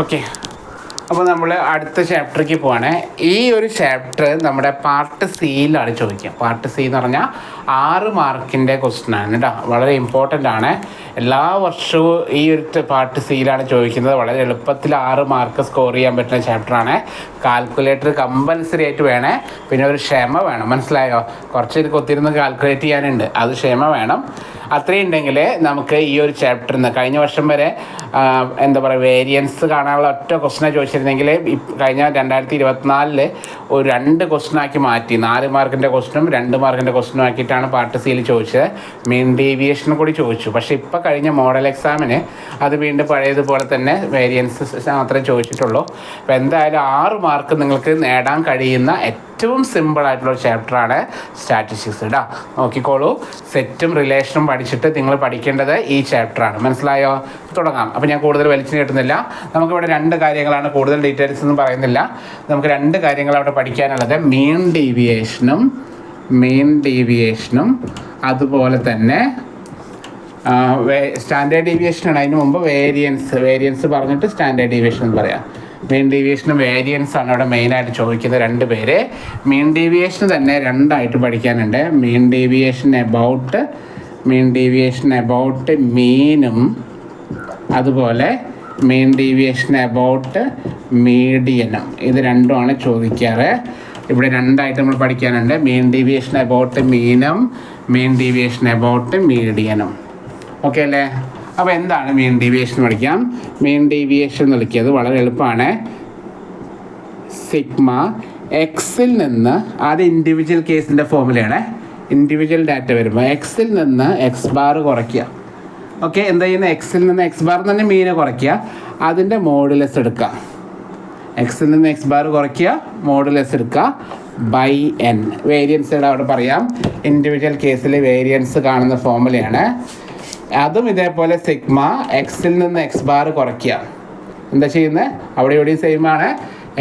Okay, അപ്പോൾ നമ്മൾ അടുത്ത ചാപ്റ്ററിലേക്ക് പോവാണ്. ഈ ഒരു ചാപ്റ്റർ നമ്മുടെ പാർട്ട് സിയിലാണ് ചോദിക്കുക. പാർട്ട് സി എന്ന് പറഞ്ഞാൽ 6 മാർക്കിൻ്റെ ക്വസ്റ്റ്യനാണ് കേട്ടോ. വളരെ ഇമ്പോർട്ടൻ്റ് ആണ്. എല്ലാ വർഷവും ഈ ഒരു പാർട്ട് സിയിലാണ് ചോദിക്കുന്നത്. വളരെ എളുപ്പത്തിൽ 6 മാർക്ക് സ്കോർ ചെയ്യാൻ പറ്റുന്ന ചാപ്റ്ററാണ്. കാൽക്കുലേറ്റർ കമ്പൽസറി ആയിട്ട് വേണേ, പിന്നെ ഒരു ക്ഷമ വേണം. മനസ്സിലായോ? കുറച്ച് കൊത്തിരുന്ന് കാൽക്കുലേറ്റ് ചെയ്യാനുണ്ട്, അത് ക്ഷമ വേണം. അത്രയും ഉണ്ടെങ്കിൽ നമുക്ക് ഈ ഒരു ചാപ്റ്ററിൽ നിന്ന് കഴിഞ്ഞ വർഷം വരെ എന്താ പറയുക വേരിയൻസ് കാണാനുള്ള ഒറ്റ ക്വസ്റ്റനെ ചോദിച്ചിരുന്നെങ്കിൽ കഴിഞ്ഞ 2024 ഒരു 2 ക്വസ്റ്റനാക്കി മാറ്റി. 4 മാർക്കിൻ്റെ ക്വസ്റ്റനും 2 മാർക്കിൻ്റെ ക്വസ്റ്റനും ആക്കിയിട്ടാണ് പാർട്ട് സിയിൽ ചോദിച്ചത്. മീൻ ഡീവിയേഷനും കൂടി ചോദിച്ചു. പക്ഷേ ഇപ്പോൾ കഴിഞ്ഞ മോഡൽ എക്സാമിന് അത് വീണ്ടും പഴയതുപോലെ തന്നെ വേരിയൻസ് മാത്രമേ ചോദിച്ചിട്ടുള്ളൂ. അപ്പോൾ എന്തായാലും 6 മാർക്ക് നിങ്ങൾക്ക് നേടാൻ കഴിയുന്ന ഏറ്റവും സിമ്പിളായിട്ടുള്ളൊരു ചാപ്റ്ററാണ് സ്റ്റാറ്റിസ്റ്റിക്സ് കേട്ടോ. നോക്കിക്കോളൂ, സെറ്റും റിലേഷനും പഠിച്ചിട്ട് നിങ്ങൾ പഠിക്കേണ്ടത് ഈ ചാപ്റ്ററാണ്. മനസ്സിലായോ? തുടങ്ങാം. അപ്പോൾ ഞാൻ കൂടുതൽ വലിച്ചു നീട്ടുന്നില്ല. നമുക്കിവിടെ 2 കാര്യങ്ങളാണ്, കൂടുതൽ ഡീറ്റെയിൽസ് ഒന്നും പറയുന്നില്ല. നമുക്ക് 2 കാര്യങ്ങൾ അവിടെ പഠിക്കാനുള്ളത് മീൻ ഡീവിയേഷനും അതുപോലെ തന്നെ സ്റ്റാൻഡേർഡ് ഡീവിയേഷനാണ്. അതിന് മുമ്പ് വേരിയൻസ് പറഞ്ഞിട്ട് സ്റ്റാൻഡേർഡ് ഡീവിയേഷൻ എന്ന് പറയാം. മീൻ ഡീവിയേഷനും വേരിയൻസ് ആണ് ഇവിടെ മെയിനായിട്ട് ചോദിക്കുന്നത്. 2 പേര്. മീൻ ഡീവിയേഷൻ തന്നെ 2 ആയിട്ട് പഠിക്കാനുണ്ട്. മീൻ ഡീവിയേഷൻ എബൌട്ട് മീനും അതുപോലെ മീൻ ഡീവിയേഷൻ എബൌട്ട് മീഡിയനും. ഇത് 2ആണ് ചോദിക്കാറ്. ഇവിടെ 2 ആയിട്ട് നമ്മൾ പഠിക്കാനുണ്ട്. മീൻ ഡീവിയേഷൻ എബൌട്ട് മീനും മീൻ ഡീവിയേഷൻ എബൌട്ട് മീഡിയനും. ഓക്കെ അല്ലേ? അപ്പോൾ എന്താണ് മീൻ ഡീവിയേഷൻ പഠിക്കാം. മീൻ ഡീവിയേഷൻ എന്ന് വിളിക്കുന്നത് വളരെ എളുപ്പമാണ്. സിഗ്മ എക്സിൽ നിന്ന്, അത് ഇൻഡിവിജ്വൽ കേസിൻ്റെ ഫോമുലയാണ്. ഇൻഡിവിജ്വൽ ഡാറ്റ വരുമ്പോൾ എക്സിൽ നിന്ന് എക്സ് ബാർ കുറയ്ക്കുക. ഓക്കെ, എന്താ ചെയ്യുന്നത്? എക്സിൽ നിന്ന് എക്സ് ബാർ തന്നെ മീനെ കുറയ്ക്കുക, അതിൻ്റെ മോഡുലസ് എടുക്കുക. എക്സിൽ നിന്ന് എക്സ് ബാർ കുറയ്ക്കുക, മോഡുലസ് എടുക്കുക ബൈ എൻ. വേരിയൻസ് അവിടെ പറയാം. ഇൻഡിവിജ്വൽ കേസിൽ വേരിയൻസ് കാണുന്ന ഫോമുലയാണ്. അതും ഇതേപോലെ സിഗ്മ എക്സിൽ നിന്ന് എക്സ് ബാർ കുറയ്ക്കുക. എന്താ ചെയ്യുന്നത്? അവിടെ ഇവിടെയും സെയിം ആണ്.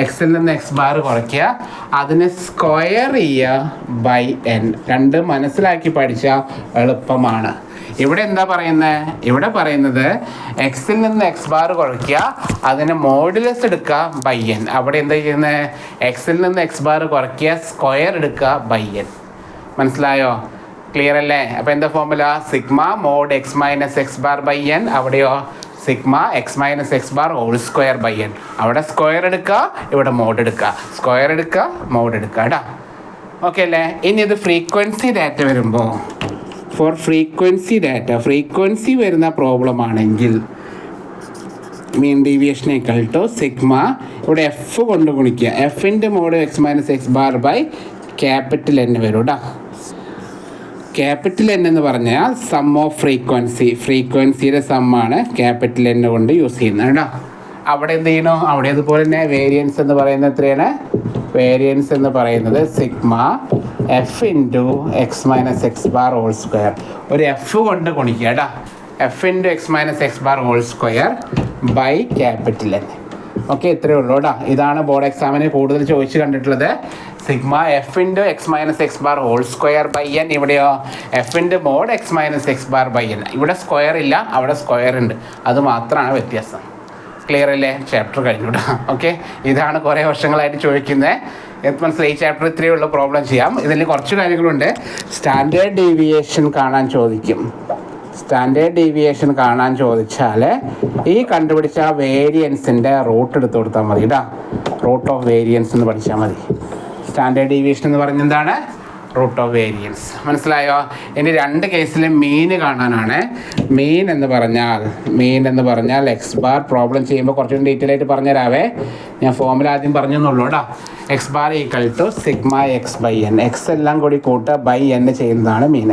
എക്സിൽ നിന്ന് എക്സ് ബാർ കുറയ്ക്കുക, അതിനെ സ്ക്വയർ ചെയ്യുക ബൈ എൻ. 2 മനസ്സിലാക്കി പഠിച്ചാൽ എളുപ്പമാണ്. ഇവിടെ എന്താ പറയുന്നത്? ഇവിടെ പറയുന്നത് എക്സിൽ നിന്ന് എക്സ് ബാർ കുറയ്ക്കുക, അതിന് മോഡുലസ് എടുക്കുക ബൈ എൻ. അവിടെ എന്താ ചെയ്യുന്നത്? എക്സിൽ നിന്ന് എക്സ് ബാർ കുറയ്ക്കുക, സ്ക്വയർ എടുക്കുക ബൈ എൻ. മനസ്സിലായോ? ക്ലിയർ അല്ലേ? അപ്പോൾ എന്താ formula? Sigma mod X minus X bar by N. അവിടെയോ sigma X minus X bar whole square by N. അവിടെ സ്ക്വയർ എടുക്കുക, ഇവിടെ മോഡ് എടുക്കുക. സ്ക്വയർ എടുക്കുക, മോഡ് എടുക്കുക കേട്ടോ. ഓക്കെ അല്ലേ? ഇനി ഇത് ഫ്രീക്വൻസി ഡാറ്റ വരുമ്പോൾ, ഫോർ ഫ്രീക്വൻസി വരുന്ന പ്രോബ്ലം ആണെങ്കിൽ mean deviation equal to sigma, ഇവിടെ എഫ് കൊണ്ട് ഗുണിക്കുക. എഫിൻ്റെ mod X minus X bar by capital N വരും കേട്ടോ. ക്യാപിറ്റൽ എൻ എന്ന് പറഞ്ഞാൽ സം ഓഫ് ഫ്രീക്വൻസിയുടെ സമ്മാണ് ക്യാപിറ്റൽ എൻ കൊണ്ട് യൂസ് ചെയ്യുന്നത് കേട്ടോ. അവിടെ എന്ത് ചെയ്യണോ? അവിടെ അതുപോലെ തന്നെ വേരിയൻസ് എന്ന് പറയുന്നത് എത്രയാണ്? വേരിയൻസ് എന്ന് പറയുന്നത് sigma F into X minus X bar whole square. ഒരു എഫ് കൊണ്ട് ഗുണിക്കുക കേട്ടോ. F into X minus X bar whole square by capital N. Okay, ഇത്രയേ ഉള്ളൂ കേട്ടോ. ഇതാണ് ബോർഡ് എക്സാമിന് കൂടുതൽ ചോദിച്ച് കണ്ടിട്ടുള്ളത്. Sigma F into X minus X bar whole square by N. ഇവിടെയോ F into mod X minus X bar by N. ഇവിടെ സ്ക്വയർ ഇല്ല, അവിടെ സ്ക്വയർ ഉണ്ട്. അത് മാത്രമാണ് വ്യത്യാസം. ക്ലിയർ അല്ലേ? ചാപ്റ്റർ കഴിഞ്ഞു കേട്ടോ. ഓക്കെ, ഇതാണ് കുറേ വർഷങ്ങളായിട്ട് ചോദിക്കുന്നത്. മനസ്സിലായി? ഈ ചാപ്റ്റർ ഇത്രയേ ഉള്ളൂ. പ്രോബ്ലം ചെയ്യാം. ഇതിൽ കുറച്ച് കാര്യങ്ങളുണ്ട്. സ്റ്റാൻഡേർഡ് ഡീവിയേഷൻ കാണാൻ ചോദിക്കും. സ്റ്റാൻഡേർഡ് ഡീവിയേഷൻ കാണാൻ ചോദിച്ചാൽ ഈ കണ്ടുപിടിച്ച വേരിയൻസിൻ്റെ റൂട്ട് എടുത്ത് കൊടുത്താൽ മതി കേട്ടോ. റൂട്ട് ഓഫ് വേരിയൻസ് എന്ന് പഠിച്ചാൽ മതി. സ്റ്റാൻഡേർഡ് ഡീവിയേഷൻ എന്ന് പറഞ്ഞാൽ എന്താണ്? Root of variance. മനസ്സിലായോ? ഇനി 2 കേസിലും മീൻ കാണാനാണ്. മീൻ എന്ന് പറഞ്ഞാൽ എക്സ് ബാർ പ്രോബ്ലം ചെയ്യുമ്പോൾ കുറച്ചും ഡീറ്റെയിൽ ആയിട്ട് പറഞ്ഞുതരാവേ. ഞാൻ ഫോമുല ആദ്യം പറഞ്ഞെന്നുള്ളൂ കേട്ടോ. X bar equal to sigma X by N. X എല്ലാം കൂടി കൂട്ടുക ബൈ എൻ ചെയ്യുന്നതാണ് mean.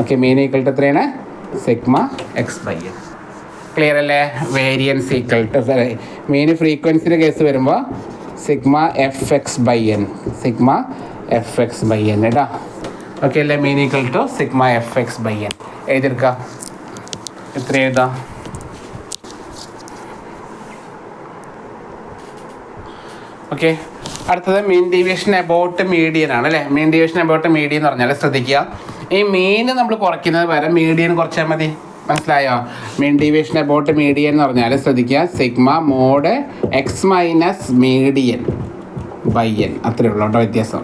Okay, mean equal to എത്രയാണ്? Sigma X by N. Clear അല്ലേ? വേരിയൻസ് ഈക്വൽ ടു മീൻ ഫ്രീക്വൻസിയുടെ കേസ് വരുമ്പോൾ sigma F X by N. കേട്ടോ. Okay അല്ലേ? Mean equal to sigma F X by N എഴുതിയെടുക്കുക. എത്ര എഴുതാം? ഓക്കെ, അടുത്തത് മീൻ ഡീവിയേഷൻ എബൌട്ട് മീഡിയൻ ആണ് അല്ലേ. മീൻ ഡീവിയേഷൻ എബൌട്ട് മീഡിയൻ എന്ന് പറഞ്ഞാൽ ശ്രദ്ധിക്കുക, ഈ മീൻ നമ്മൾ കുറയ്ക്കുന്നത് വരെ മീഡിയൻ കുറച്ചാൽ മതി. മനസ്സിലായോ? മീൻ ഡീവിയേഷൻ അബൌട്ട് മീഡിയൻ എന്ന് പറഞ്ഞാൽ ശ്രദ്ധിക്കുക, sigma mod X minus median by N, അത്രയേ ഉള്ളൂ കേട്ടോ വ്യത്യാസം.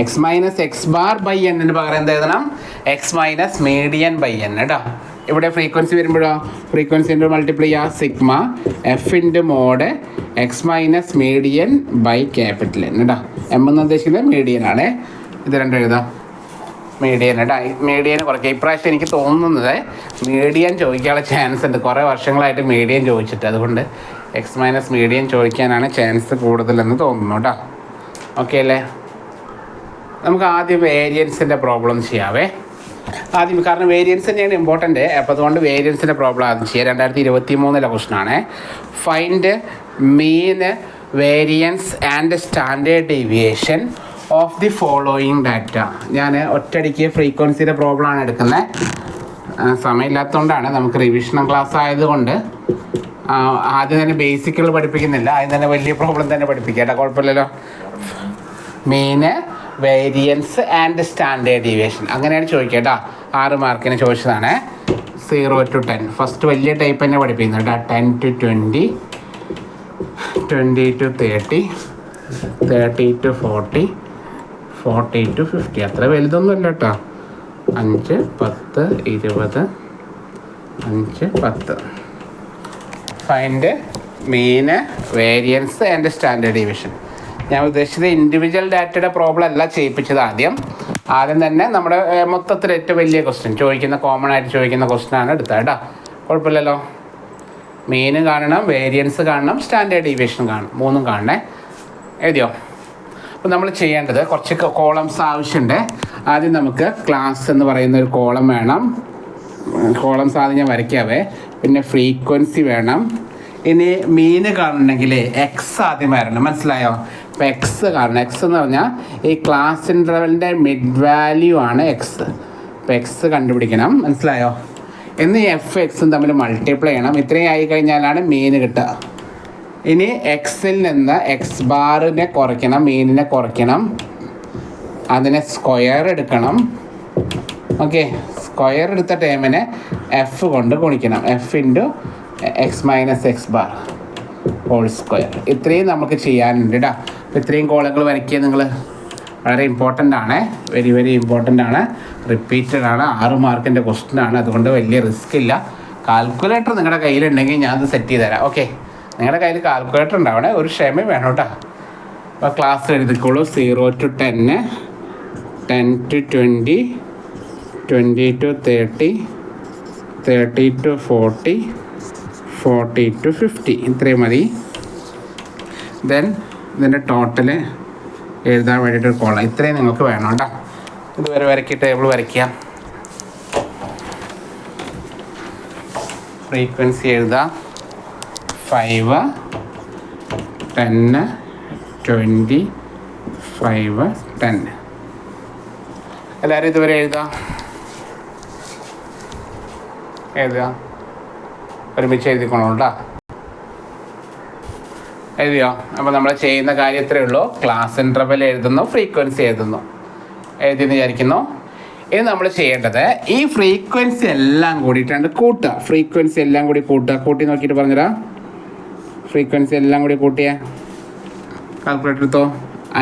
X minus X bar by എന്നിന് പകരം എന്ത് എഴുതണം? X minus median by N കേട്ടോ. ഇവിടെ ഫ്രീക്വൻസി വരുമ്പോഴോ ഫ്രീക്വൻസിൻ്റെ മൾട്ടിപ്ലൈ ചെയ്യുക, sigma F into mod X minus median by capital N കേട്ടോ. എം എന്ന് ഉദ്ദേശിക്കുന്നത് മീഡിയൻ ആണ്. ഇത് രണ്ടും എഴുതാം, മീഡിയൻ കേട്ടോ. മീഡിയൻ കുറയ്ക്കുക. ഇപ്രാവശ്യം എനിക്ക് തോന്നുന്നത് മീഡിയൻ ചോദിക്കാനുള്ള ചാൻസ് ഉണ്ട്. കുറേ വർഷങ്ങളായിട്ട് മീഡിയൻ ചോദിച്ചിട്ട്, അതുകൊണ്ട് എക്സ് മൈനസ് മീഡിയൻ ചോദിക്കാനാണ് ചാൻസ് കൂടുതലെന്ന് തോന്നുന്നു കേട്ടോ. ഓക്കെ അല്ലേ? നമുക്ക് ആദ്യം വേരിയൻസിൻ്റെ പ്രോബ്ലം ചെയ്യാവേ. ആദ്യം കാരണം വേരിയൻസ് തന്നെയാണ് ഇമ്പോർട്ടൻ്റ്. അപ്പോൾ അതുകൊണ്ട് വേരിയൻസിൻ്റെ പ്രോബ്ലം ആദ്യം ചെയ്യാം. 2023 ക്വസ്റ്റനാണ്. Find mean variance and standard deviation of the following data. ഞാൻ ഒറ്റയടിക്ക് ഫ്രീക്വൻസിയുടെ പ്രോബ്ലമാണ് എടുക്കുന്നത്. സമയമില്ലാത്തതുകൊണ്ടാണ്. നമുക്ക് റിവിഷൻ ക്ലാസ് ആയതുകൊണ്ട് ആദ്യം തന്നെ ബേസിക്കുകൾ പഠിപ്പിക്കുന്നില്ല, ആദ്യം തന്നെ വലിയ പ്രോബ്ലം തന്നെ പഠിപ്പിക്കാം കേട്ടോ. കുഴപ്പമില്ലല്ലോ. മീന് വേരിയൻസ് ആൻഡ് സ്റ്റാൻഡേർഡ് ഡീവിയേഷൻ അങ്ങനെയാണ് ചോദിക്കുക കേട്ടോ. 6 മാർക്കിന് ചോദിച്ചതാണ്. 0 to 10. ഫസ്റ്റ് വലിയ ടൈപ്പ് തന്നെ പഠിപ്പിക്കുന്നത് കേട്ടോ. 10 to 20, 20 to 30, 30 to 40, 40 to 50. അത്ര വലുതൊന്നുമല്ല കേട്ടോ. 5, 10, 20, 5, 10. ഫൈൻഡ് മീന് വേരിയൻസ് ആൻഡ് സ്റ്റാൻഡേർഡ് ഡീവിയേഷൻ. ഞാൻ ഉദ്ദേശിച്ചത് ഇൻഡിവിജ്വൽ ഡാറ്റയുടെ പ്രോബ്ലം അല്ല ചെയ്യിപ്പിച്ചത്. ആദ്യം തന്നെ നമ്മുടെ മൊത്തത്തിൽ ഏറ്റവും വലിയ ക്വസ്റ്റ്യൻ ചോദിക്കുന്ന, കോമൺ ആയിട്ട് ചോദിക്കുന്ന ക്വസ്റ്റ്യനാണ് എടുത്തത് കേട്ടോ. കുഴപ്പമില്ലല്ലോ. മീന് കാണണം, വേരിയൻസ് കാണണം, സ്റ്റാൻഡേർഡ് ഡീവിയേഷൻ കാണണം, 3ഉം കാണണേ. എഴുതിയോ? അപ്പോൾ നമ്മൾ ചെയ്യേണ്ടത് കുറച്ച് കോളംസ് ആവശ്യമുണ്ട്. ആദ്യം നമുക്ക് ക്ലാസ് എന്ന് പറയുന്ന ഒരു കോളം വേണം. കോളംസ് ആദ്യം ഞാൻ വരയ്ക്കാവേ. പിന്നെ ഫ്രീക്വൻസി വേണം. ഇനി മീന് കാണണമെങ്കിൽ എക്സ് ആദ്യം വരണം. മനസ്സിലായോ? ഇപ്പോൾ എക്സ് കാണണം. എക്സ് എന്ന് പറഞ്ഞാൽ ഈ ക്ലാസ് ഇൻ്റർവെലിൻ്റെ മിഡ് വാല്യൂ ആണ് എക്സ്. ഇപ്പോൾ എക്സ് കണ്ടുപിടിക്കണം. മനസ്സിലായോ? എന്ന് എഫ് എക്സും തമ്മിൽ മൾട്ടിപ്ലൈ ചെയ്യണം. ഇത്രയും ആയി കഴിഞ്ഞാലാണ് മീന് കിട്ടുക. ഇനി എക്സിൽ നിന്ന് എക്സ് ബാറിനെ കുറയ്ക്കണം, മീനിനെ കുറയ്ക്കണം. അതിനെ സ്ക്വയർ എടുക്കണം. ഓക്കെ, സ്ക്വയർ എടുത്ത ടൈമിനെ എഫ് കൊണ്ട് ഗുണിക്കണം. F into X minus X bar whole square. ഇത്രയും നമുക്ക് ചെയ്യാനുണ്ട് കേട്ടോ. അപ്പോൾ ഇത്രയും കോളങ്ങൾ വരയ്ക്കുക നിങ്ങൾ. വളരെ ഇമ്പോർട്ടൻ്റ് ആണ്, വെരി വെരി ഇമ്പോർട്ടൻ്റ് ആണ്. റിപ്പീറ്റഡ് ആണ്. 6 മാർക്കിൻ്റെ ക്വസ്റ്റ്യൻ ആണ്. അതുകൊണ്ട് വലിയ റിസ്ക് ഇല്ല. കാൽക്കുലേറ്റർ നിങ്ങളുടെ കയ്യിലുണ്ടെങ്കിൽ ഞാനത് സെറ്റ് ചെയ്ത് തരാം. ഓക്കെ, നിങ്ങളുടെ കയ്യിൽ കാൽക്കുലേറ്റർ ഉണ്ടാവണേ, ഒരു ക്ഷമ വേണം കേട്ടോ. അപ്പോൾ class എഴുതിക്കോളൂ. 0 to 10, 10 to 20, 20 to 30, 30 to 40, 40 to 50. ഇത്രയും മതി. ദെൻ ഇതിൻ്റെ ടോട്ടൽ എഴുതാൻ വേണ്ടിയിട്ടൊരു കോളം. ഇത്രയും നിങ്ങൾക്ക് വേണം കേട്ടോ. ഇതുവരെ വരയ്ക്കുക, ടേബിൾ വരയ്ക്കുക. ഫ്രീക്വൻസി എഴുതാം. 5, 10, 20, 5, 10. എല്ലാവരും ഇതുവരെ എഴുതാം. ഒരുമിച്ച് എഴുതിക്കോളൂ കേട്ടോ. എഴുതിയോ? അപ്പോൾ നമ്മൾ ചെയ്യുന്ന കാര്യം ഇത്രയേ ഉള്ളൂ. ക്ലാസ് ഇൻ്റർവെൽ എഴുതുന്നു, ഫ്രീക്വൻസി എഴുതുന്നു. എഴുതിയെന്ന് വിചാരിക്കുന്നു. ഇനി നമ്മൾ ചെയ്യേണ്ടത് ഈ ഫ്രീക്വൻസി എല്ലാം കൂടിയിട്ടാണ് കൂട്ടുക. ഫ്രീക്വൻസി എല്ലാം കൂടി കൂട്ടുക. കൂട്ടി നോക്കിയിട്ട് പറഞ്ഞുതരാം. ഫ്രീക്വൻസി എല്ലാം കൂടി കൂട്ടിയ കാൽക്കുലേറ്റർ എടുത്തോ.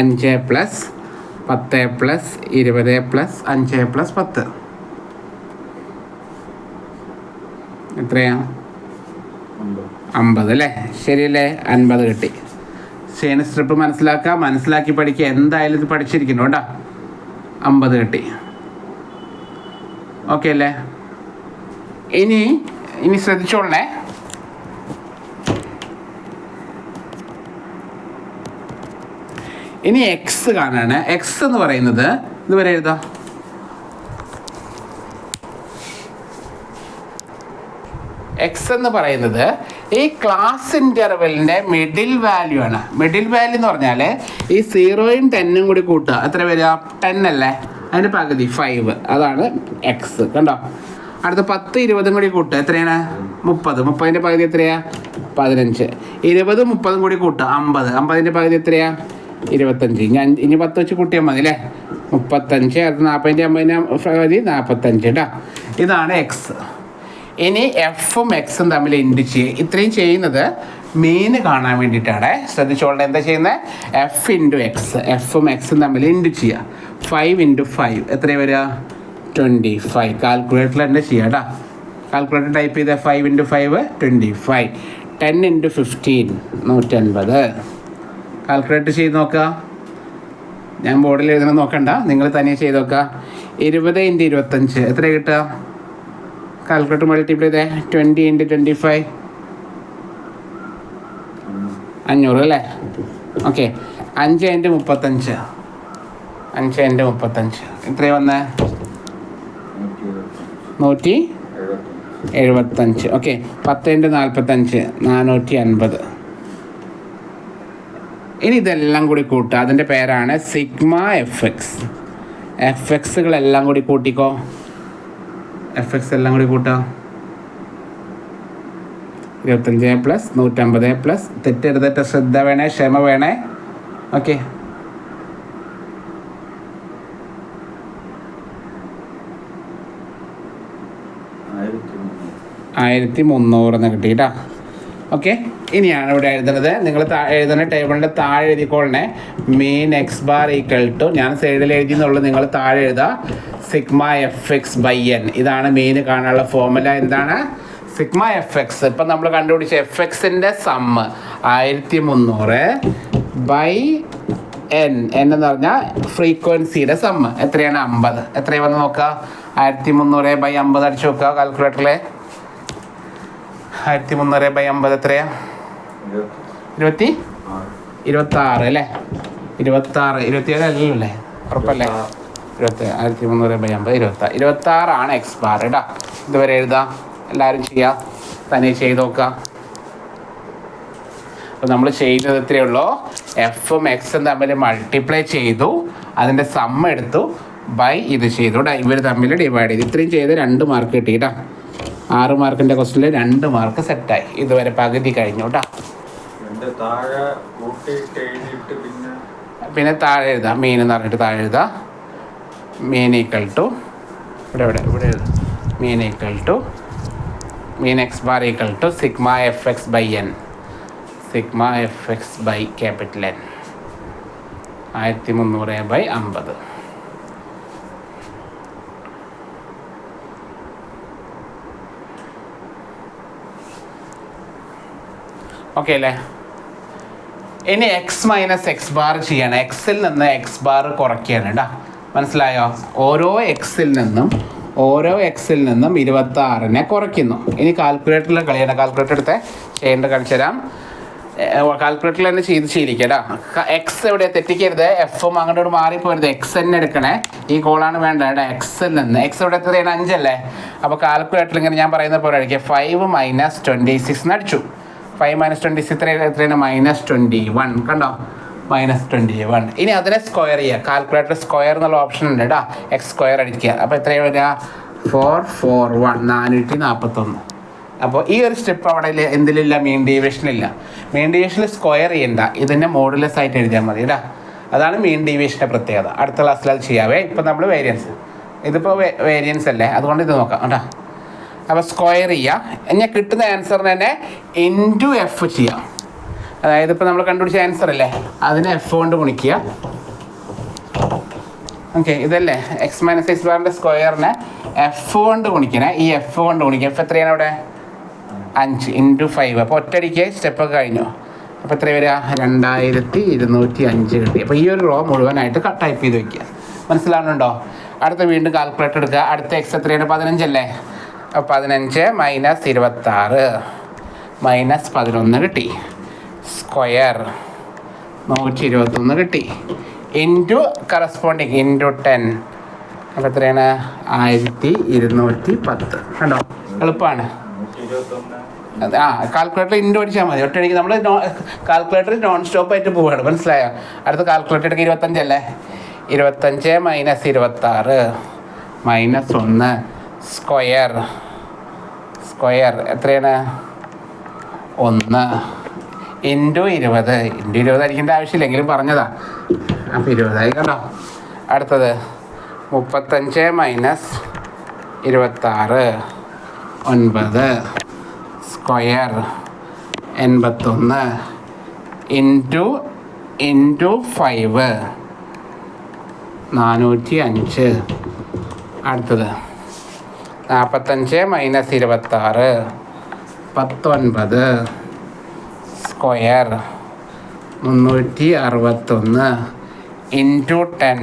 5 + 10 + 20 + 5 + 10 എത്രയാണ്? 50 അല്ലേ? ശരിയല്ലേ? 50 കിട്ടി. ചെയിൻ സ്ട്രിപ്പ് മനസ്സിലാക്കി പഠിക്കുക. എന്തായാലും ഇത് പഠിച്ചിരിക്കുന്നു കേട്ടോ. 50 കിട്ടി. ഓക്കെ അല്ലേ? ഇനി ശ്രദ്ധിച്ചോളണേ. ഇനി എക്സ് കാണാണ്. എക്സ് എന്ന് പറയുന്നത് ഇതുവരെ എഴുതാം. എക്സ് എന്ന് പറയുന്നത് ഈ ക്ലാസ് ഇൻ്റർവെലിൻ്റെ മിഡിൽ വാല്യൂ ആണ്. മിഡിൽ വാല്യൂ എന്ന് പറഞ്ഞാൽ ഈ 0ഉം 10ഉം കൂടി കൂട്ടുക. എത്ര വരിക? 10 അല്ലേ? അതിൻ്റെ പകുതി 5. അതാണ് എക്സ്. കണ്ടോ? അടുത്ത 10, 20ഉം കൂടി കൂട്ടുക. എത്രയാണ്? 30. 30ൻ്റെ പകുതി എത്രയാണ്? 15. 20, 30ഉം കൂടി കൂട്ടുക. 50. 50ൻ്റെ പകുതി എത്രയാണ്? 25. ഞാൻ ഇനി 10 വെച്ച് കൂട്ടിയാൽ മതി അല്ലേ? 35. അടുത്ത 40ൻ്റെ 50ൻ്റെ പകുതി 45 കേട്ടോ. ഇതാണ് എക്സ്. ഇനി എഫും എക്സും തമ്മിൽ ഇൻറ്റു ചെയ്യുക. ഇത്രയും ചെയ്യുന്നത് മീന് കാണാൻ വേണ്ടിയിട്ടാണ്. ശ്രദ്ധിച്ചോളെ, എന്താ ചെയ്യുന്നത്? എഫ് ഇൻറ്റു എക്സ്, എഫും എക്സും തമ്മിൽ ഇൻറ്റു ചെയ്യുക. 5 × 5 എത്രയാണ് വരിക? 25. കാൽക്കുലേറ്ററിൽ തന്നെ ചെയ്യാം കേട്ടോ. കാൽക്കുലേറ്റർ ടൈപ്പ് ചെയ്ത 5 × 5 25. 10 × 15 150. കാൽക്കുലേറ്റർ ചെയ്ത് നോക്കുക. ഞാൻ ബോർഡിൽ എഴുതണം നോക്കണ്ട, നിങ്ങൾ തനിയെ ചെയ്ത് നോക്കുക. 20 × 25 എത്ര കിട്ടുക? കാൽക്കുലേറ്റർ മൾട്ടിപ്ലൈ ചെയ്തേ. 20 × 25 500 അല്ലേ? ഓക്കെ. 5 × 35 5 × 35 എത്രയാണ് വന്നേ? 175. ഓക്കെ. 10 × 45 450. ഇനി ഇതെല്ലാം കൂടി കൂട്ടുക. അതിൻ്റെ പേരാണ് സിഗ്മ എഫ് എക്സ്. എഫ് എക്സുകളെല്ലാം കൂടി കൂട്ടിക്കോ. എഫ് എക്സ് എല്ലാം കൂടി കൂട്ടാം. 25 + 150 + തെറ്റെടുത്തിട്ട് ശ്രദ്ധ വേണേ, ക്ഷമ വേണേ. ഓക്കെ. 1300 കിട്ടി കേട്ടോ. ഓക്കെ. ഇനിയാണ് ഇവിടെ എഴുതുന്നത്. നിങ്ങൾ എഴുതുന്ന ടേബിളിൻ്റെ താഴെ എഴുതിക്കോളണേ. Mean x bar equal to, ഞാൻ സൈഡിൽ എഴുതിയെന്നുള്ളൂ, നിങ്ങൾ താഴെ എഴുതുക sigma F X by N. ഇതാണ് മീൻ കാണാനുള്ള ഫോർമുല. എന്താണ്? Sigma F x. ഇപ്പം നമ്മൾ കണ്ടുപിടിച്ച എഫ് എക്സിൻ്റെ സമ്മ് 1300 ബൈ എൻ. എന്ന് പറഞ്ഞാൽ ഫ്രീക്വൻസിയുടെ സമ്മ് എത്രയാണ്? 50. എത്രയാണ് വന്ന് നോക്കുക? 1300 ബൈ 50 അടിച്ച് നോക്കുക കാൽക്കുലേറ്ററിൽ. 1300 ബൈ 50 എത്രയാണ്? 26 അല്ലേ? 26 27 അല്ലല്ലോ അല്ലേ? ഉറപ്പല്ലേ? 1300 ബൈ 50 26 എക്സ് ബാർ കേട്ടോ. ഇതുവരെ എഴുതാം. എല്ലാവരും ചെയ്യുക, തന്നെ ചെയ്ത് നോക്കുക. അപ്പോൾ നമ്മൾ ചെയ്യുന്നത് ഇത്രയേ ഉള്ളൂ. എഫും എക്സും തമ്മിൽ മൾട്ടിപ്ലൈ ചെയ്തു, അതിൻ്റെ സമ്മ എടുത്തു, ബൈ ഇത് ചെയ്തു. ഇവർ തമ്മിൽ ഡിവൈഡ് ചെയ്തു. ഇത്രയും ചെയ്ത് 2 മാർക്ക് കിട്ടി കേട്ടോ. 6 മാർക്കിൻ്റെ ക്വസ്റ്റിൽ 2 മാർക്ക് സെറ്റായി. ഇതുവരെ പകുതി കഴിഞ്ഞു കേട്ടോ. പിന്നെ താഴെ എഴുതാം. മീൻ എന്ന് പറഞ്ഞിട്ട് താഴെ എഴുതാം. മീൻ ഈക്വൽ ടു ഇവിടെ എഴുതാം. Mean equal to mean x bar equal to sigma F X by N. Sigma F X by capital N 1300 by 50. Okay അല്ലേ? ഇനി എക്സ് മൈനസ് എക്സ് ബാർ ചെയ്യണം. എക്സിൽ നിന്ന് എക്സ് ബാർ കുറയ്ക്കുകയാണ് കേട്ടോ. മനസ്സിലായോ? ഓരോ എക്സിൽ നിന്നും 26നെ കുറയ്ക്കുന്നു. ഇനി കാൽക്കുലേറ്ററിൽ കളിയാണ്. കാൽക്കുലേറ്റർ എടുത്ത് ചെയ്യേണ്ട കാണിച്ചു തരാം. കാൽക്കുലേറ്ററിൽ തന്നെ ചെയ്ത് ശീലിക്കുക കേട്ടോ. എക്സ് എവിടെ തെറ്റിക്കരുത്. എഫും അങ്ങോട്ട് മാറിപ്പോരുത്. എക്സ് തന്നെ എടുക്കണേ. ഈ കോളാണ് വേണ്ടത് കേട്ടോ. എക്സിൽ നിന്ന് എക്സ് എവിടെ എത്രയാണ്? 5 അല്ലേ? അപ്പോൾ കാൽക്കുലേറ്ററിൽ ഇങ്ങനെ ഞാൻ പറയുന്ന പോലെ അടിക്കുക. 5 - 26 അടിച്ചു. 5 - 26 എത്രയാണ്? -21. കണ്ടോ? -21. ഇനി അതിനെ സ്ക്വയർ ചെയ്യുക. കാൽക്കുലേറ്റർ സ്ക്വയർ എന്നുള്ള ഓപ്ഷൻ ഉണ്ട് കേട്ടോ. എക്സ് സ്ക്വയർ അടിക്കുക. അപ്പോൾ എത്രയാണ് വരിക? 441 441. അപ്പോൾ ഈ ഒരു സ്റ്റെപ്പ് അവിടെ എന്തിലില്ല? മീൻ ഡീവിയേഷനില്ല. മീൻ ഡീവിയേഷനിൽ സ്ക്വയർ ചെയ്യണ്ട, ഇതിൻ്റെ മോഡുലസ് ആയിട്ട് എഴുതിയാൽ മതി കേട്ടോ. അതാണ് മീൻ ഡീവിയേഷൻ്റെ പ്രത്യേകത. അടുത്ത ക്ലാസ്സിൽ അത് ചെയ്യാവേ. ഇപ്പം നമ്മൾ വേരിയൻസ്, ഇതിപ്പോൾ വേരിയൻസ് അല്ലേ, അതുകൊണ്ട് ഇത് നോക്കാം കേട്ടോ. അപ്പോൾ സ്ക്വയർ ചെയ്യുക. ഞാൻ കിട്ടുന്ന ആൻസറിന് തന്നെ ഇൻറ്റു എഫ് ചെയ്യാം. അതായത് ഇപ്പോൾ നമ്മൾ കണ്ടുപിടിച്ച ആൻസർ അല്ലേ, അതിനെ എഫ് കൊണ്ട് ഗുണിക്കുക. ഓക്കെ, ഇതല്ലേ എക്സ് മൈനസ് എക്സ് ബാറിൻ്റെ സ്ക്വയറിനെ എഫ് കൊണ്ട് ഗുണിക്കണേ. ഈ എഫ് കൊണ്ട് ഗുണിക്കുക. എഫ് എത്രയാണ് അവിടെ? 5 × 5. അപ്പോൾ ഒറ്റയടിക്ക് സ്റ്റെപ്പൊക്കെ കഴിഞ്ഞു. അപ്പോൾ എത്ര വരിക? 2205 കിട്ടി. അപ്പോൾ ഈ ഒരു റോ മുഴുവനായിട്ട് ടൈപ്പ് ചെയ്ത് വയ്ക്കുക. മനസ്സിലാവുന്നുണ്ടോ? അടുത്ത വീണ്ടും കാൽക്കുലേറ്റർ എടുക്കുക. അടുത്ത എക്സ് എത്രയാണ്? 15 അല്ലേ? അപ്പോൾ 15 - 26 -11 കിട്ടി. സ്ക്വയർ 121 കിട്ടി. Into corresponding into 10. അപ്പോൾ എത്രയാണ്? 1210. കണ്ടോ? എളുപ്പമാണ്. കാൽക്കുലേറ്റർ ഇൻറ്റു അടിച്ചാൽ മതി. ഒറ്റയടിക്ക് നമ്മൾ കാൽക്കുലേറ്റർ നോൺ സ്റ്റോപ്പ് ആയിട്ട് പോവുകയാണ്. മനസ്സിലായോ? അടുത്ത കാൽക്കുലേറ്റർ എടുക്കുക. 25 അല്ലേ? 25 - 26 -1 സ്ക്വയർ എത്രയാണ്? 1 ഇൻറ്റു 20. ഇൻറ്റു 20 അടിക്കേണ്ട ആവശ്യമില്ലെങ്കിലും പറഞ്ഞതാ. അപ്പോൾ 20 കണ്ടോ? അടുത്തത് 35 - 26 9 സ്ക്വയർ 81 ഇൻറ്റു 5 405. അടുത്തത് 45 മൈനസ് 26 19 സ്ക്വയർ 361 ഇൻറ്റു 10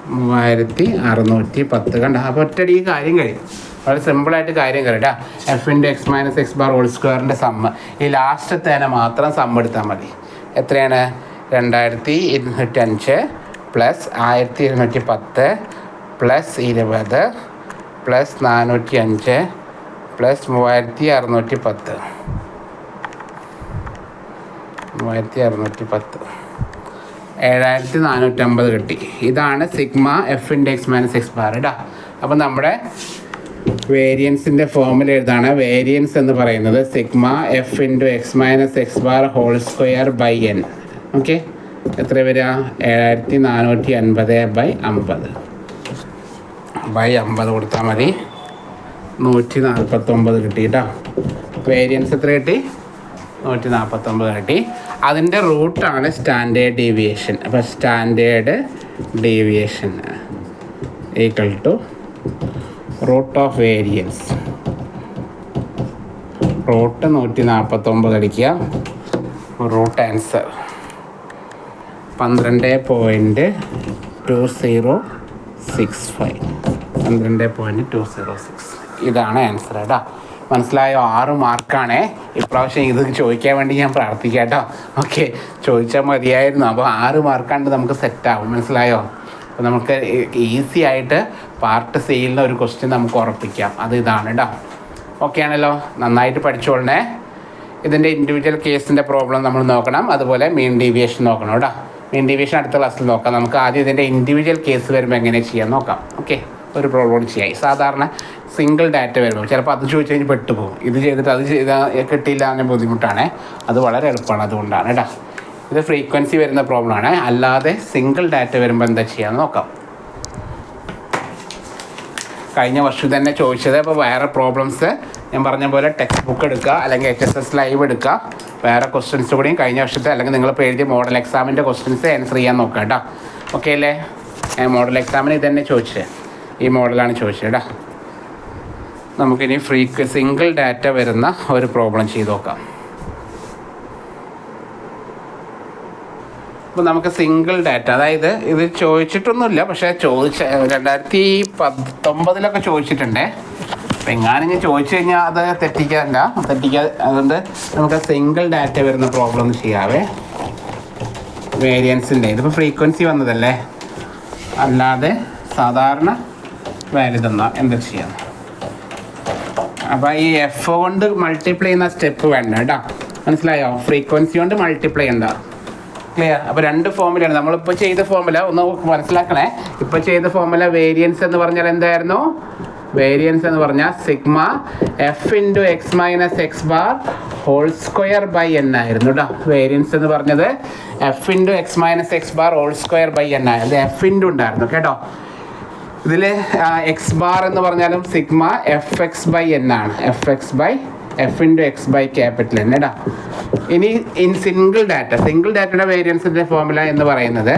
3610. കണ്ട, അപ്പോൾ ഒറ്റടി ഈ കാര്യം കഴിയും. വളരെ സിമ്പിളായിട്ട് കാര്യം കഴിയട്ടാ. F into X minus X bar whole സ്ക്വയറിൻ്റെ സമ്മ്, ഈ ലാസ്റ്റത്തേനെ മാത്രം സമ്മ് എടുത്താൽ മതി. എത്രയാണ്? 2205 പ്ലസ് 1210 പ്ലസ് 20 പ്ലസ് 405 പ്ലസ് 3610 7450 കിട്ടി. ഇതാണ് sigma F into X minus X bar ഇടാ. അപ്പം നമ്മുടെ വേരിയൻസിൻ്റെ ഫോർമുല എഴുതാണ്. വേരിയൻസ് എന്ന് പറയുന്നത് sigma F into X minus X bar whole square by N. Okay, എത്ര വരിക? 7450 ബൈ 50 കൊടുത്താൽ മതി. 149 കിട്ടി കേട്ടോ. വേരിയൻസ് എത്ര കിട്ടി? 149 കിട്ടി. അതിൻ്റെ റൂട്ടാണ് സ്റ്റാൻഡേർഡ് ഡീവിയേഷൻ. അപ്പോൾ standard deviation equal to root of variance. Root 149 അടിക്കുക. Root answer 12.2065. 12.2065 ഇതാണ് ആൻസർ കേട്ടോ. മനസ്സിലായോ? 6 മാർക്കാണേ. ഇപ്രാവശ്യം ഇത് ചോദിക്കാൻ വേണ്ടി ഞാൻ പ്രാർത്ഥിക്കാം കേട്ടോ. ഓക്കെ, ചോദിച്ചാൽ മതിയായിരുന്നു. അപ്പോൾ 6 മാർക്കാണ്ട് നമുക്ക് സെറ്റാവും. മനസ്സിലായോ? അപ്പോൾ നമുക്ക് ഈസി ആയിട്ട് പാർട്ട് സിയിലെ ഒരു ക്വസ്റ്റ്യൻ നമുക്ക് ഉറപ്പിക്കാം. അത് ഇതാണ് കേട്ടോ. ഓക്കെ ആണല്ലോ? നന്നായിട്ട് പഠിച്ചോളണേ. ഇതിൻ്റെ ഇൻഡിവിജ്വൽ കേസിൻ്റെ പ്രോബ്ലം നമ്മൾ നോക്കണം. അതുപോലെ മീൻ ഡീവിയേഷൻ നോക്കണം കേട്ടോ. മീൻ ഡീവിയേഷൻ അടുത്ത ക്ലാസ്സിൽ നോക്കാം. നമുക്ക് ആദ്യം ഇതിൻ്റെ ഇൻഡിവിജ്വൽ കേസ് വരുമ്പോൾ എങ്ങനെ ചെയ്യാൻ നോക്കാം. ഓക്കെ, ഒരു പ്രോബ്ലം ചെയ്യായി. സാധാരണ സിംഗിൾ ഡാറ്റ വരുമ്പോൾ ചിലപ്പോൾ അത് ചോദിച്ചു കഴിഞ്ഞ് പെട്ടുപോകും. ഇത് ചെയ്തിട്ട് അത് ചെയ്താൽ കിട്ടിയില്ല എന്ന ബുദ്ധിമുട്ടാണ്. അത് വളരെ എളുപ്പമാണ്. അതുകൊണ്ടാണ് കേട്ടോ. ഇത് ഫ്രീക്വൻസി വരുന്ന പ്രോബ്ലമാണ്. അല്ലാതെ സിംഗിൾ ഡാറ്റ വരുമ്പോൾ എന്താ ചെയ്യാമെന്ന് നോക്കാം. കഴിഞ്ഞ വർഷം തന്നെ ചോദിച്ചത്. അപ്പോൾ വേറെ പ്രോബ്ലംസ് ഞാൻ പറഞ്ഞ പോലെ ടെക്സ്റ്റ് ബുക്ക് എടുക്കുക, അല്ലെങ്കിൽ HSS ലൈവ് എടുക്കുക. വേറെ ക്വസ്റ്റ്യൻസ് കൂടിയും കഴിഞ്ഞ വർഷത്തെ അല്ലെങ്കിൽ നിങ്ങൾ എഴുതിയ മോഡൽ എക്സാമിൻ്റെ ക്വസ്റ്റ്യൻസ് ആൻസർ ചെയ്യാൻ നോക്കാം കേട്ടോ. ഓക്കെ അല്ലേ? മോഡൽ എക്സാമിന് ഇത് തന്നെ ചോദിച്ചത്. ഈ മോഡലാണ് ചോദിച്ചത് കേട്ടോ. നമുക്കിനി സിംഗിൾ ഡാറ്റ വരുന്ന ഒരു പ്രോബ്ലം ചെയ്ത് നോക്കാം. അപ്പോൾ നമുക്ക് സിംഗിൾ ഡാറ്റ, അതായത് ഇത് ചോദിച്ചിട്ടൊന്നുമില്ല, പക്ഷേ 2019 ചോദിച്ചിട്ടുണ്ടേ. അപ്പം എങ്ങാനും ഞാൻ ചോദിച്ചു കഴിഞ്ഞാൽ അത് തെറ്റിക്കാതെ. അതുകൊണ്ട് നമുക്ക് സിംഗിൾ ഡാറ്റ വരുന്ന പ്രോബ്ലം ഒന്ന് ചെയ്യാവേ. വേരിയൻസിൻ്റെ ഇതിപ്പോൾ ഫ്രീക്വൻസി വന്നതല്ലേ, അല്ലാതെ സാധാരണ വാല്യൂ തന്നാൽ എന്താ ചെയ്യാം. അപ്പോൾ ഈ എഫ് കൊണ്ട് മൾട്ടിപ്ലൈ ചെയ്യുന്ന സ്റ്റെപ്പ് വേണ്ട കേട്ടോ. മനസ്സിലായോ? ഫ്രീക്വൻസി കൊണ്ട് മൾട്ടിപ്ലൈ ഉണ്ടാ. ക്ലിയർ? അപ്പോൾ 2 ഫോമുലയാണ്. നമ്മളിപ്പോൾ ചെയ്ത ഫോമുല ഒന്ന് മനസ്സിലാക്കണേ. ഇപ്പോൾ ചെയ്ത ഫോമുല വേരിയൻസ് എന്ന് പറഞ്ഞാൽ എന്തായിരുന്നു? വേരിയൻസ് എന്ന് പറഞ്ഞാൽ sigma F into X minus X bar whole square by N ആയിരുന്നു കേട്ടോ. വേരിയൻസ് എന്ന് പറഞ്ഞത് F into X minus X bar whole square by N ആയിരുന്നു. എഫ് ഇൻറ്റു ഉണ്ടായിരുന്നു കേട്ടോ. ഇതിൽ എക്സ് ബാർ എന്ന് പറഞ്ഞാലും sigma F X by N ആണ്. F into X by capital N കേട്ടോ. ഇനി സിംഗിൾ ഡാറ്റയുടെ വേരിയൻസിൻ്റെ ഫോർമുല എന്ന് പറയുന്നത്,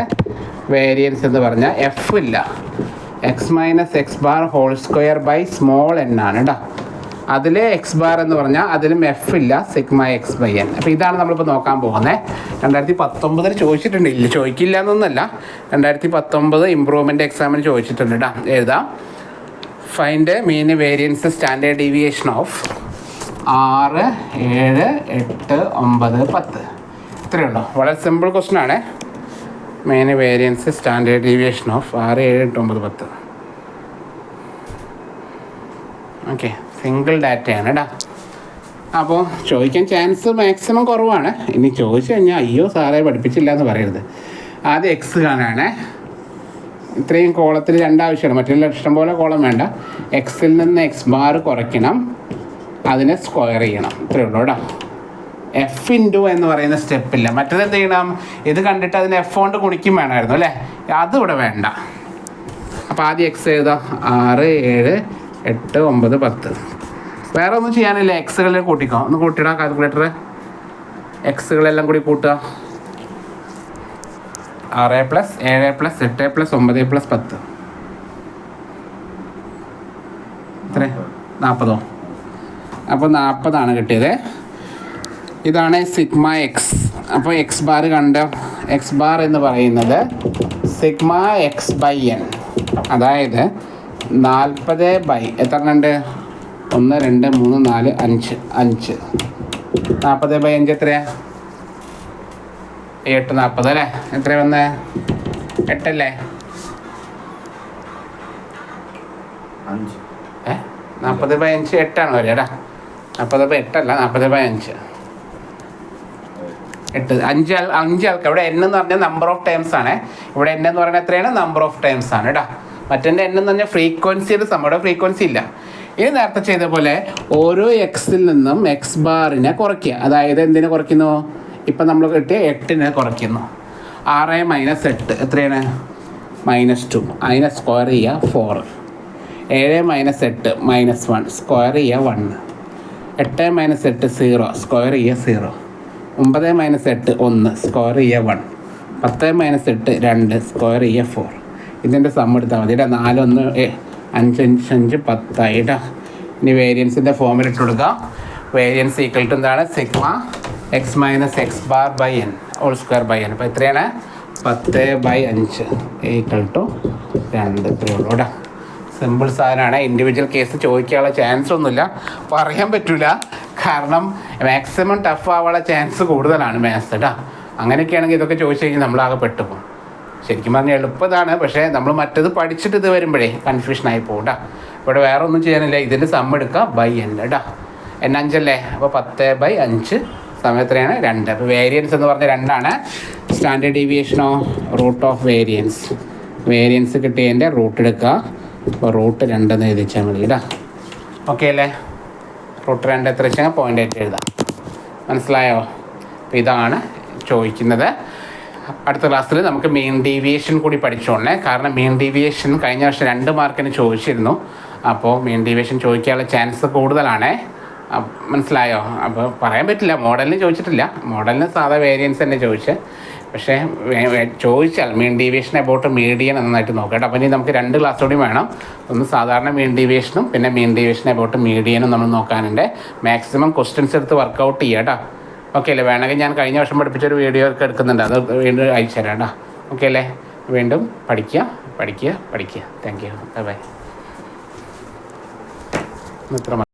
വേരിയൻസ് എന്ന് പറഞ്ഞാൽ എഫ് ഇല്ല, x minus X bar whole square by small N ആണ് കേട്ടോ. അതിൽ എക്സ് ബാർ എന്ന് പറഞ്ഞാൽ അതിലും എഫ് ഇല്ല, സിഗ്മ എക്സ് ബൈ എൻ. അപ്പോൾ ഇതാണ് നമ്മളിപ്പോൾ നോക്കാൻ പോകുന്നത്. 2019 ചോദിച്ചിട്ടുണ്ട്. ഇല്ല, ചോദിക്കില്ല എന്നൊന്നുമല്ല. 2019 ഇമ്പ്രൂവ്മെൻ്റ് എക്സാമിന് ചോദിച്ചിട്ടുണ്ട് കേട്ടോ. എഴുതാം. Find mean variance standard deviation of 6, 7, 8, 9, 10. ഇത്രയേ ഉള്ളൂ. വളരെ സിമ്പിൾ ക്വസ്റ്റ്യൻ ആണ്. Main variance standard deviation of 6, 7, 8, 9, 10. Okay, single ഡാറ്റയാണ് കേട്ടോ. അപ്പോൾ ചോദിക്കാൻ ചാൻസ് മാക്സിമം കുറവാണ്. ഇനി ചോദിച്ചു കഴിഞ്ഞാൽ അയ്യോ സാറേ പഠിപ്പിച്ചില്ല എന്ന് പറയരുത്. ആദ്യം എക്സ് കാണാനേ. ഇത്രയും കോളത്തിൽ 2 ആവശ്യമാണ്. മറ്റുള്ള ഇഷ്ടം പോലെ കോളം വേണ്ട. എക്സിൽ നിന്ന് എക്സ് ബാർ കുറയ്ക്കണം, അതിനെ സ്ക്വയർ ചെയ്യണം. ഇത്രയേ ഉള്ളൂ കേട്ടോ. എഫ് ഇൻറ്റു എന്ന് പറയുന്ന സ്റ്റെപ്പില്ല. മറ്റേത് എന്ത് ചെയ്യണം? ഇത് കണ്ടിട്ട് അതിന് എഫ് കൊണ്ട് ഗുണിക്കും വേണമായിരുന്നു അല്ലേ? അതിവിടെ വേണ്ട. അപ്പോൾ ആദ്യം എക്സ് എഴുതാം. 6, 7, 8, 9, 10. വേറെ ഒന്നും ചെയ്യാനില്ല. എക്സുകളിൽ കൂട്ടിക്കോ. ഒന്ന് കൂട്ടിയിടാം കാൽക്കുലേറ്റർ. എക്സുകളെല്ലാം കൂടി കൂട്ടുക. 6 + 7 + 8 + 9 + 10 എത്ര? 40. അപ്പോൾ 40 കിട്ടിയത്. ഇതാണ് സിഗ്മ എക്സ്. അപ്പോൾ എക്സ് ബാർ കണ്ടോ? എക്സ് ബാർ എന്ന് പറയുന്നത് സിഗ്മ എക്സ് ബൈ എൻ, അതായത് 40 എത്ര ഉണ്ട്? 1, 2, 3, 4, 5 5. 40/5 എത്രയാണ്? 8 40 അല്ലേ? എത്ര വന്ന്? 8 അല്ലേ? 40/5 8 വരിക കേട്ടാ. 40/8 അല്ല, 40/5. 8 5 ആൾക്ക്. ഇവിടെ n എന്ന് പറഞ്ഞാൽ നമ്പർ ഓഫ് ടൈംസ് ആണ്. ഇവിടെ n എന്ന് പറയുന്നത് എത്രയാണ്? നമ്പർ ഓഫ് ടൈംസ് ആണ് കേട്ടോ. മറ്റേ n എന്ന് പറഞ്ഞാൽ ഫ്രീക്വൻസിയുടെ നമ്മുടെ ഫ്രീക്വൻസി ഇല്ല. ഇനി നേരത്തെ ചെയ്ത പോലെ ഓരോ എക്സിൽ നിന്നും എക്സ് ബാറിനെ കുറയ്ക്കുക. അതായത് എന്തിനെ കുറയ്ക്കുന്നു? ഇപ്പം നമ്മൾ കിട്ടിയ 8നെ കുറയ്ക്കുന്നു. 6 - 8 എത്രയാണ്? -2. അതിനെ സ്ക്വയർ ചെയ്യുക 4. 7 - 8 -1 സ്ക്വയർ ചെയ്യുക 1. 8 - 8 0 സ്ക്വയർ ചെയ്യുക 0. 9 - 8 1 സ്ക്വയർ ചെയ്യുക 1. 10 - 8 2 സ്ക്വയർ ചെയ്യുക 4. ഇതിൻ്റെ സം എടുത്താൽ മതി കേട്ടോ. 4 1 5 5 10 ആയിട്ടാ. ഇനി വേരിയൻസിൻ്റെ ഫോമിൽ ഇട്ട് കൊടുക്കുക. വേരിയൻസ് ഈക്വൽ ടു എന്താണ്? Sigma X minus X bar by N whole square by N. അപ്പോൾ എത്രയാണ്? 10/5 ഈക്വൽ ടു 2. ഇത്രയേ ഉള്ളൂ കേട്ടോ. സിമ്പിൾ സാധനമാണ്. ഇൻഡിവിജ്വൽ കേസ് ചോദിക്കാനുള്ള ചാൻസ് ഒന്നുമില്ല, പറയാൻ പറ്റില്ല. കാരണം മാക്സിമം ടഫ് ആവാനുള്ള ചാൻസ് കൂടുതലാണ് മാത്സ് കേട്ടോ. അങ്ങനെയൊക്കെയാണെങ്കിൽ ഇതൊക്കെ ചോദിച്ചു കഴിഞ്ഞാൽ നമ്മളാകെ പെട്ടുപോകും. ശരിക്കും പറഞ്ഞാൽ എളുപ്പതാണ്, പക്ഷേ നമ്മൾ മറ്റത് പഠിച്ചിട്ട് ഇത് വരുമ്പോഴേ കൺഫ്യൂഷനായി പോകും കേട്ടോ. ഇവിടെ വേറെ ഒന്നും ചെയ്യാനില്ല. ഇതിൻ്റെ സം എടുക്കുക ബൈ എൻ കേട്ടോ. n 5 അല്ലേ? അപ്പോൾ 10/5 സമയത്രയാണ് 2. അപ്പോൾ വേരിയൻസ് എന്ന് പറഞ്ഞാൽ 2 ആണ്. സ്റ്റാൻഡേർഡ് ഡീവിയേഷനോ റൂട്ട് ഓഫ് വേരിയൻസ്. വേരിയൻസ് കിട്ടിയതിൻ്റെ റൂട്ട് എടുക്കുക. അപ്പോൾ റൂട്ട് 2 എന്ന് എഴുതിച്ചാൽ മതി കേട്ടോ. ഓക്കെ അല്ലേ? റൂട്ട് 2 എത്ര വെച്ചാൽ 0.8 എഴുതാം. മനസ്സിലായോ? അപ്പോൾ ഇതാണ് ചോദിക്കുന്നത്. അടുത്ത ക്ലാസ്സിൽ നമുക്ക് മീൻ ഡീവിയേഷൻ കൂടി പഠിച്ചോളേ. കാരണം മീൻ ഡീവിയേഷൻ കഴിഞ്ഞ വർഷം 2 മാർക്കിന് ചോദിച്ചിരുന്നു. അപ്പോൾ മീൻ ഡീവിയേഷൻ ചോദിക്കാനുള്ള ചാൻസ് കൂടുതലാണ്. മനസ്സിലായോ? അപ്പോൾ പറയാൻ പറ്റില്ല. മോഡലിന് ചോദിച്ചിട്ടില്ല. മോഡലിന് സാധാ വേരിയൻസ് തന്നെ ചോദിച്ചത്. പക്ഷേ ചോദിച്ചാൽ മീൻ ഡീവിയേഷൻ അബൌട്ട് മീഡിയൻ നന്നായിട്ട് നോക്കാം. അപ്പോൾ ഇനി നമുക്ക് 2 ക്ലാസ് കൂടി വേണം. ഒന്ന് സാധാരണ മീൻ ഡീവിയേഷനും പിന്നെ മീൻ ഡീവിയേഷൻ അബൌട്ട് മീഡിയനും നമ്മൾ നോക്കാനുണ്ട്. മാക്സിമം ക്വസ്റ്റ്യൻസ് എടുത്ത് വർക്കൗട്ട് ചെയ്യാം കേട്ടോ. ഓക്കെ അല്ലേ? വേണമെങ്കിൽ ഞാൻ കഴിഞ്ഞ വർഷം പഠിപ്പിച്ചൊരു വീഡിയോ ഒക്കെ എടുക്കുന്നുണ്ട്, അത് വീണ്ടും അയച്ചു തരാം കേട്ടോ. ഓക്കെ അല്ലേ? വീണ്ടും പഠിക്കുക. Thank you. ബൈ.